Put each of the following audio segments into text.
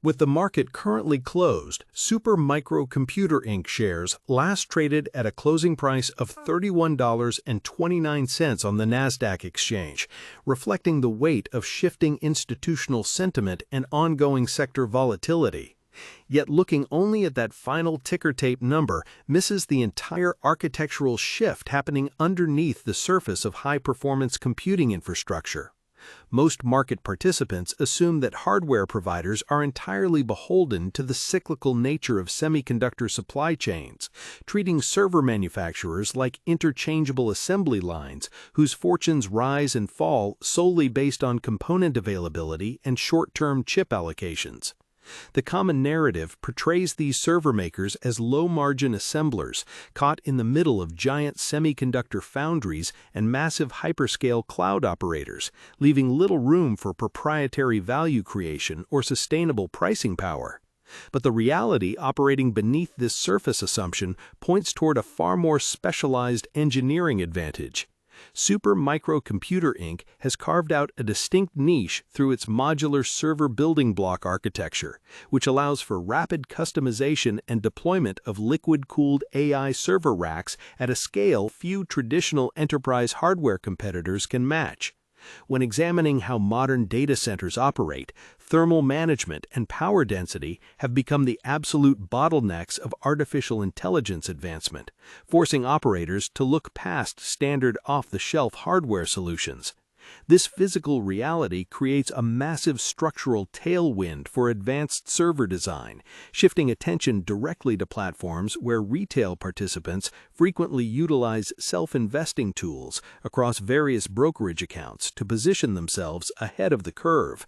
With the market currently closed, Supermicro Computer Inc. shares last traded at a closing price of $31.29 on the NASDAQ exchange, reflecting the weight of shifting institutional sentiment and ongoing sector volatility. Yet looking only at that final ticker tape number misses the entire architectural shift happening underneath the surface of high-performance computing infrastructure. Most market participants assume that hardware providers are entirely beholden to the cyclical nature of semiconductor supply chains, treating server manufacturers like interchangeable assembly lines whose fortunes rise and fall solely based on component availability and short-term chip allocations. The common narrative portrays these server makers as low-margin assemblers caught in the middle of giant semiconductor foundries and massive hyperscale cloud operators, leaving little room for proprietary value creation or sustainable pricing power. But the reality operating beneath this surface assumption points toward a far more specialized engineering advantage. Supermicro Computer Inc. has carved out a distinct niche through its modular server building block architecture, which allows for rapid customization and deployment of liquid-cooled AI server racks at a scale few traditional enterprise hardware competitors can match. When examining how modern data centers operate, thermal management and power density have become the absolute bottlenecks of artificial intelligence advancement, forcing operators to look past standard off-the-shelf hardware solutions. This physical reality creates a massive structural tailwind for advanced server design, shifting attention directly to platforms where retail participants frequently utilize self-investing tools across various brokerage accounts to position themselves ahead of the curve.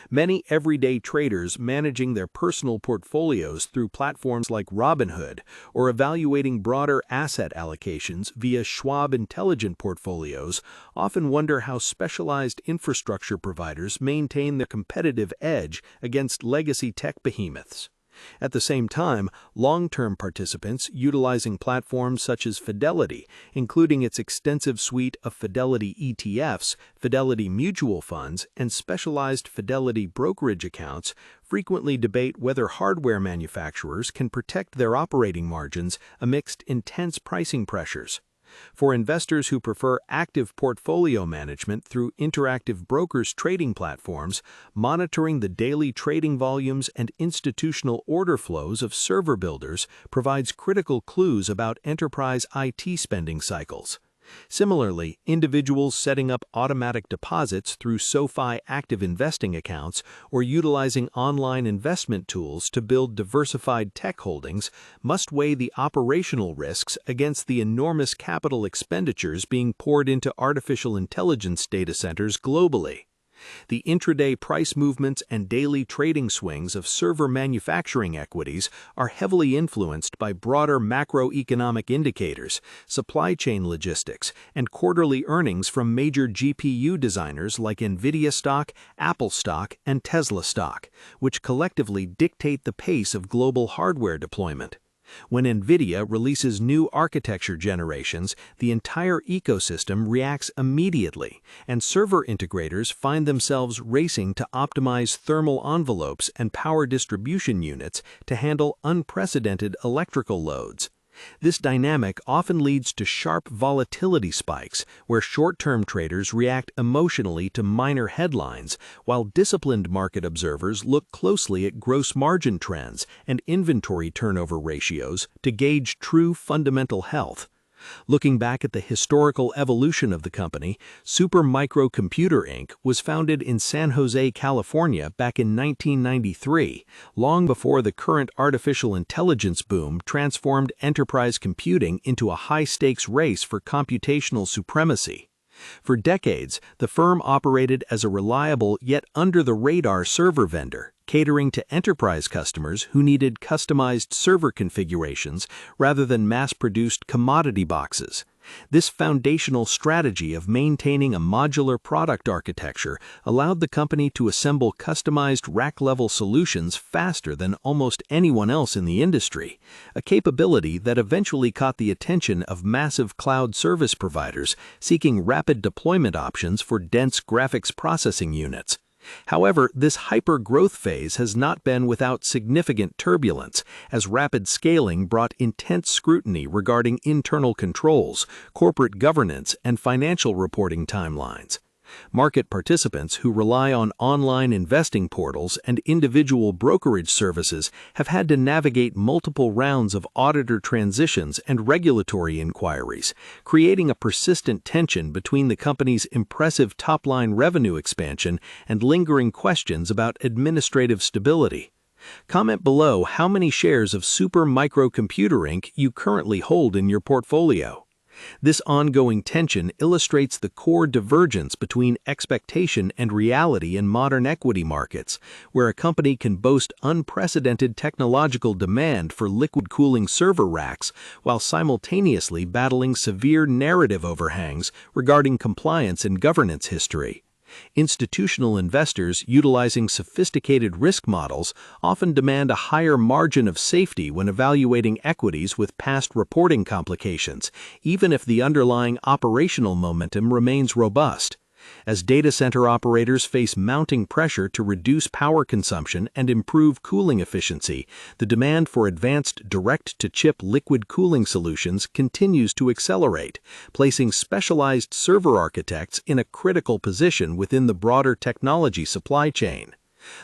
Many everyday traders managing their personal portfolios through platforms like Robinhood or evaluating broader asset allocations via Schwab Intelligent Portfolios often wonder how specialized infrastructure providers maintain their competitive edge against legacy tech behemoths. At the same time, long-term participants utilizing platforms such as Fidelity, including its extensive suite of Fidelity ETFs, Fidelity mutual funds, and specialized Fidelity brokerage accounts, frequently debate whether hardware manufacturers can protect their operating margins amidst intense pricing pressures. For investors who prefer active portfolio management through interactive brokers trading platforms, monitoring the daily trading volumes and institutional order flows of server builders provides critical clues about enterprise IT spending cycles. Similarly, individuals setting up automatic deposits through SoFi active investing accounts or utilizing online investment tools to build diversified tech holdings must weigh the operational risks against the enormous capital expenditures being poured into artificial intelligence data centers globally. The intraday price movements and daily trading swings of server manufacturing equities are heavily influenced by broader macroeconomic indicators, supply chain logistics, and quarterly earnings from major GPU designers like NVIDIA stock, Apple stock, and Tesla stock, which collectively dictate the pace of global hardware deployment. When NVIDIA releases new architecture generations, the entire ecosystem reacts immediately, and server integrators find themselves racing to optimize thermal envelopes and power distribution units to handle unprecedented electrical loads. This dynamic often leads to sharp volatility spikes, where short-term traders react emotionally to minor headlines, while disciplined market observers look closely at gross margin trends and inventory turnover ratios to gauge true fundamental health. Looking back at the historical evolution of the company, Supermicro Computer Inc. was founded in San Jose, California back in 1993, long before the current artificial intelligence boom transformed enterprise computing into a high-stakes race for computational supremacy. For decades, the firm operated as a reliable yet under-the-radar server vendor, catering to enterprise customers who needed customized server configurations rather than mass-produced commodity boxes. This foundational strategy of maintaining a modular product architecture allowed the company to assemble customized rack-level solutions faster than almost anyone else in the industry, a capability that eventually caught the attention of massive cloud service providers seeking rapid deployment options for dense graphics processing units. However, this hyper-growth phase has not been without significant turbulence, as rapid scaling brought intense scrutiny regarding internal controls, corporate governance, and financial reporting timelines. Market participants who rely on online investing portals and individual brokerage services have had to navigate multiple rounds of auditor transitions and regulatory inquiries, creating a persistent tension between the company's impressive top-line revenue expansion and lingering questions about administrative stability. Comment below how many shares of Supermicro Inc. you currently hold in your portfolio. This ongoing tension illustrates the core divergence between expectation and reality in modern equity markets, where a company can boast unprecedented technological demand for liquid cooling server racks while simultaneously battling severe narrative overhangs regarding compliance and governance history. Institutional investors utilizing sophisticated risk models often demand a higher margin of safety when evaluating equities with past reporting complications, even if the underlying operational momentum remains robust. As data center operators face mounting pressure to reduce power consumption and improve cooling efficiency, the demand for advanced direct-to-chip liquid cooling solutions continues to accelerate, placing specialized server architects in a critical position within the broader technology supply chain.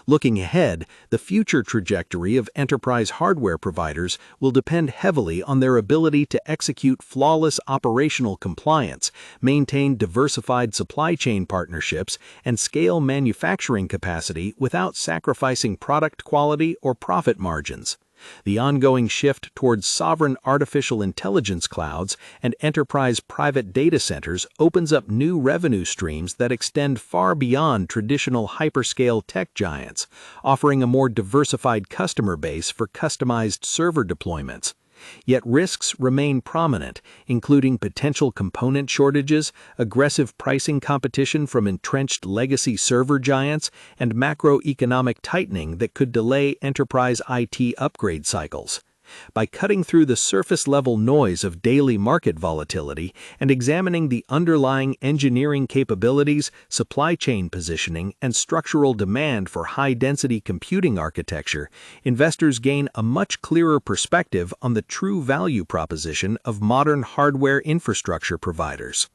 Looking ahead, the future trajectory of enterprise hardware providers will depend heavily on their ability to execute flawless operational compliance, maintain diversified supply chain partnerships, and scale manufacturing capacity without sacrificing product quality or profit margins. The ongoing shift towards sovereign artificial intelligence clouds and enterprise private data centers opens up new revenue streams that extend far beyond traditional hyperscale tech giants, offering a more diversified customer base for customized server deployments. Yet risks remain prominent, including potential component shortages, aggressive pricing competition from entrenched legacy server giants, and macroeconomic tightening that could delay enterprise IT upgrade cycles. By cutting through the surface-level noise of daily market volatility and examining the underlying engineering capabilities, supply chain positioning, and structural demand for high-density computing architecture, investors gain a much clearer perspective on the true value proposition of modern hardware infrastructure providers.